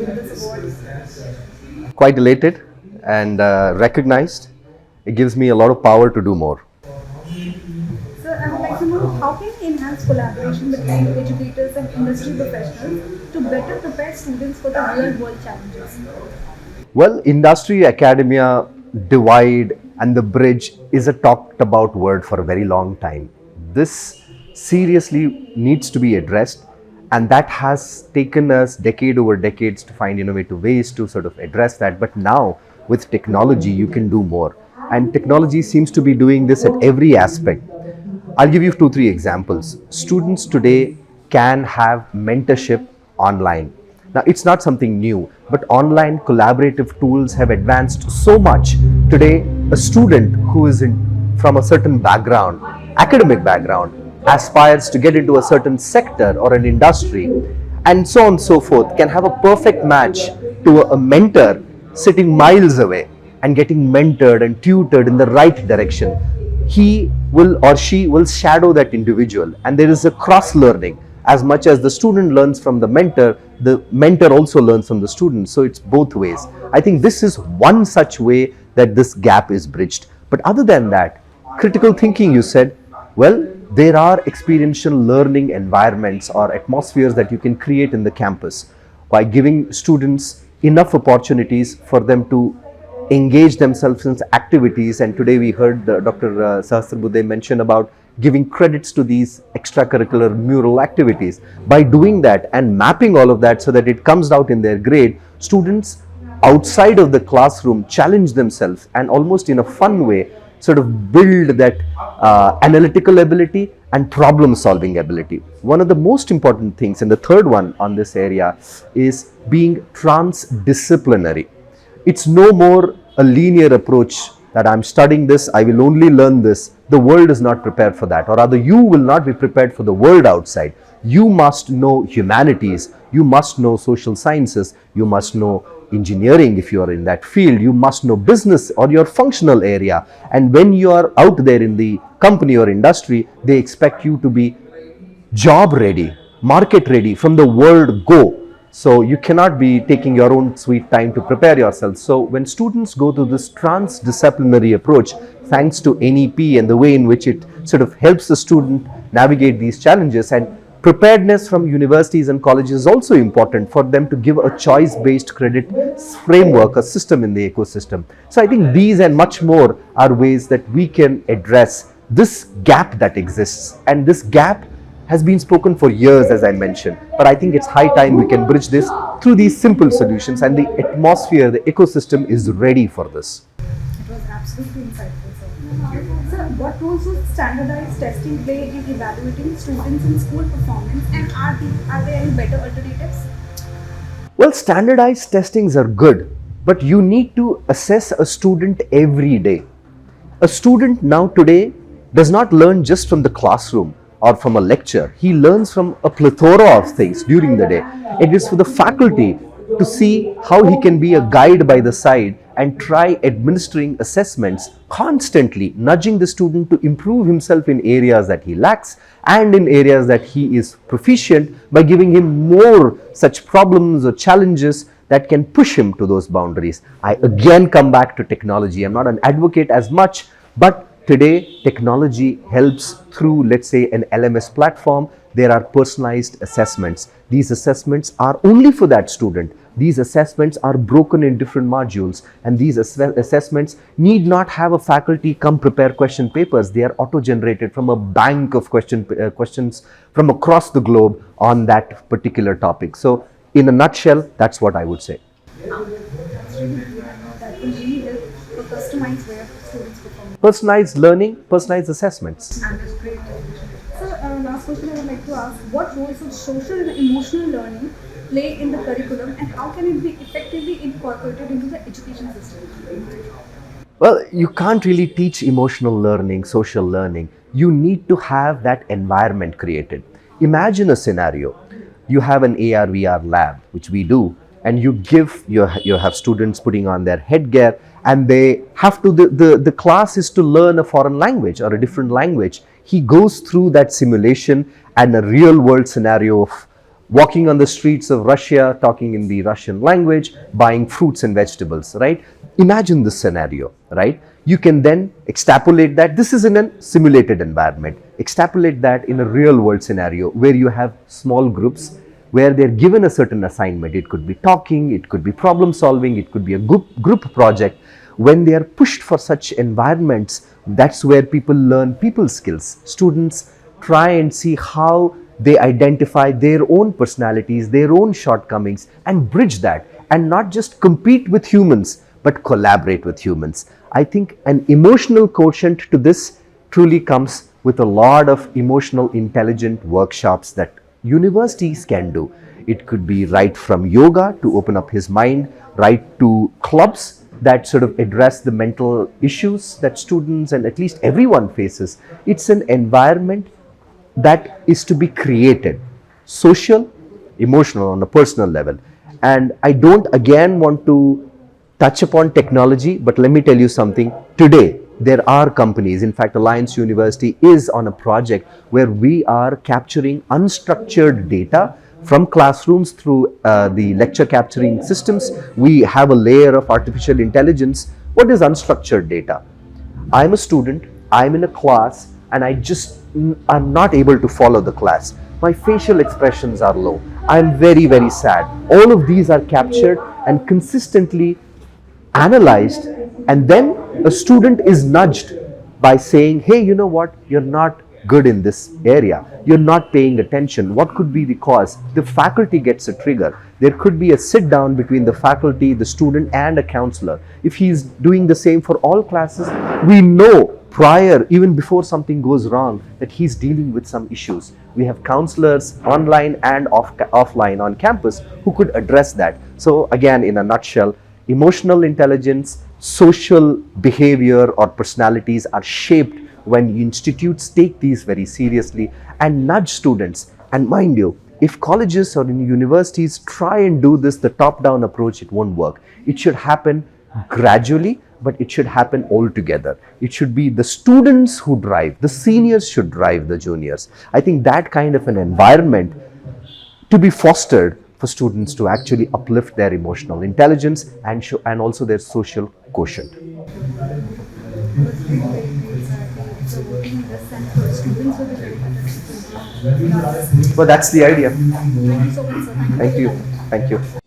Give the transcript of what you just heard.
win this award? Quite elated and recognized. It gives me a lot of power to do more. Sir, I would like to know how can we enhance collaboration between educators and industry professionals to better prepare students for the real world challenges? Well, industry academia divide and the bridge is a talked about word for a very long time. This seriously needs to be addressed, and that has taken us decade over decades to find innovative ways to sort of address that. But now with technology you can do more, and technology seems to be doing this at every aspect. I'll give you 2-3 examples. Students today can have mentorship online. Now, it's not something new, but online collaborative tools have advanced so much. Today, a student who is from a certain background, academic background, aspires to get into a certain sector or an industry, and so on and so forth, can have a perfect match to a mentor sitting miles away and getting mentored and tutored in the right direction. He will or she will shadow that individual, and there is a cross learning. As much as the student learns from the mentor also learns from the student. So it's both ways. I think this is one such way that this gap is bridged. But other than that, critical thinking, you said, well, there are experiential learning environments or atmospheres that you can create in the campus by giving students enough opportunities for them to engage themselves in activities. And today we heard Dr. Sahasrabudhe mention about giving credits to these extracurricular mural activities. By doing that and mapping all of that so that it comes out in their grade, students outside of the classroom challenge themselves and almost in a fun way sort of build that analytical ability and problem solving ability. One of the most important things, and the third one on this area, is being transdisciplinary. It's no more a linear approach that I'm studying this, I will only learn this. The world is not prepared for that, or rather you will not be prepared for the world outside. You must know humanities, you must know social sciences, you must know engineering if you are in that field, you must know business or your functional area. And when you are out there in the company or industry, they expect you to be job ready, market ready, from the word go. So you cannot be taking your own sweet time to prepare yourself. So when students go to this transdisciplinary approach, thanks to NEP and the way in which it sort of helps the student navigate these challenges, and preparedness from universities and colleges is also important for them to give a choice-based credit framework, a system in the ecosystem. So I think these and much more are ways that we can address this gap that exists, and this gap has been spoken for years, as I mentioned, but I think it's high time we can bridge this through these simple solutions, and the atmosphere, the ecosystem is ready for this. It was absolutely insightful, sir. Sir, what roles would standardized testing play in evaluating students in school performance, and are there any better alternatives? Well, standardized testings are good, but you need to assess a student every day. A student now today does not learn just from the classroom or from a lecture. He learns from a plethora of things during the day. It is for the faculty to see how he can be a guide by the side and try administering assessments constantly, nudging the student to improve himself in areas that he lacks and in areas that he is proficient, by giving him more such problems or challenges that can push him to those boundaries. I again come back to technology. I'm not an advocate as much, but today, technology helps through, let's say, an LMS platform. There are personalized assessments. These assessments are only for that student. These assessments are broken in different modules, and these assessments need not have a faculty come prepare question papers. They are auto-generated from a bank of questions from across the globe on that particular topic. So, in a nutshell, that's what I would say. That's really good. I know that will really help for customized way of students performing. Personalized learning, personalized assessments. And it's great. So, last question I would like to ask: what roles should social and emotional learning play in the curriculum, and how can it be effectively incorporated into the education system? Well, you can't really teach emotional learning, social learning. You need to have that environment created. Imagine a scenario. You have an AR VR lab, which we do, and you have students putting on their headgear, and they have to, the class is to learn a foreign language or a different language. He goes through that simulation and a real world scenario of walking on the streets of Russia, talking in the Russian language, buying fruits and vegetables, right? Imagine this scenario, right? You can then extrapolate that. This is in a simulated environment. Extrapolate that in a real world scenario where you have small groups where they're given a certain assignment. It could be talking, it could be problem solving, it could be a group project. When they are pushed for such environments, that's where people learn people skills. Students try and see how they identify their own personalities, their own shortcomings, and bridge that, and not just compete with humans, but collaborate with humans. I think an emotional quotient to this truly comes with a lot of emotional intelligent workshops that universities can do. It could be right from yoga to open up his mind, right to clubs that sort of address the mental issues that students and at least everyone faces. It's an environment that is to be created, social, emotional, on a personal level. And I don't again want to touch upon technology, but let me tell you something. Today, there are companies, in fact, Alliance University is on a project where we are capturing unstructured data from classrooms through the lecture capturing systems. We have a layer of artificial intelligence. What is unstructured data? I'm a student, I'm in a class, and I'm not able to follow the class. My facial expressions are low. I'm very, very sad. All of these are captured and consistently analyzed, and then a student is nudged by saying, hey, you know what, you're not good in this area, you're not paying attention. What could be the cause? The faculty gets a trigger. There could be a sit down between the faculty, the student, and a counselor. If he's doing the same for all classes, we know prior, even before something goes wrong, that he's dealing with some issues. We have counselors online and offline on campus who could address that. So again, in a nutshell, emotional intelligence, social behavior or personalities are shaped when institutes take these very seriously and nudge students. And mind you, if colleges or in universities try and do this, the top-down approach, it won't work. It should happen gradually, but it should happen all together. It should be the students who drive, the seniors should drive the juniors. I think that kind of an environment to be fostered for students to actually uplift their emotional intelligence and also their social quotient. So working in this sense for students will be very beneficial. Well, that's the idea. Thank you so much, sir. Thank you. Thank you.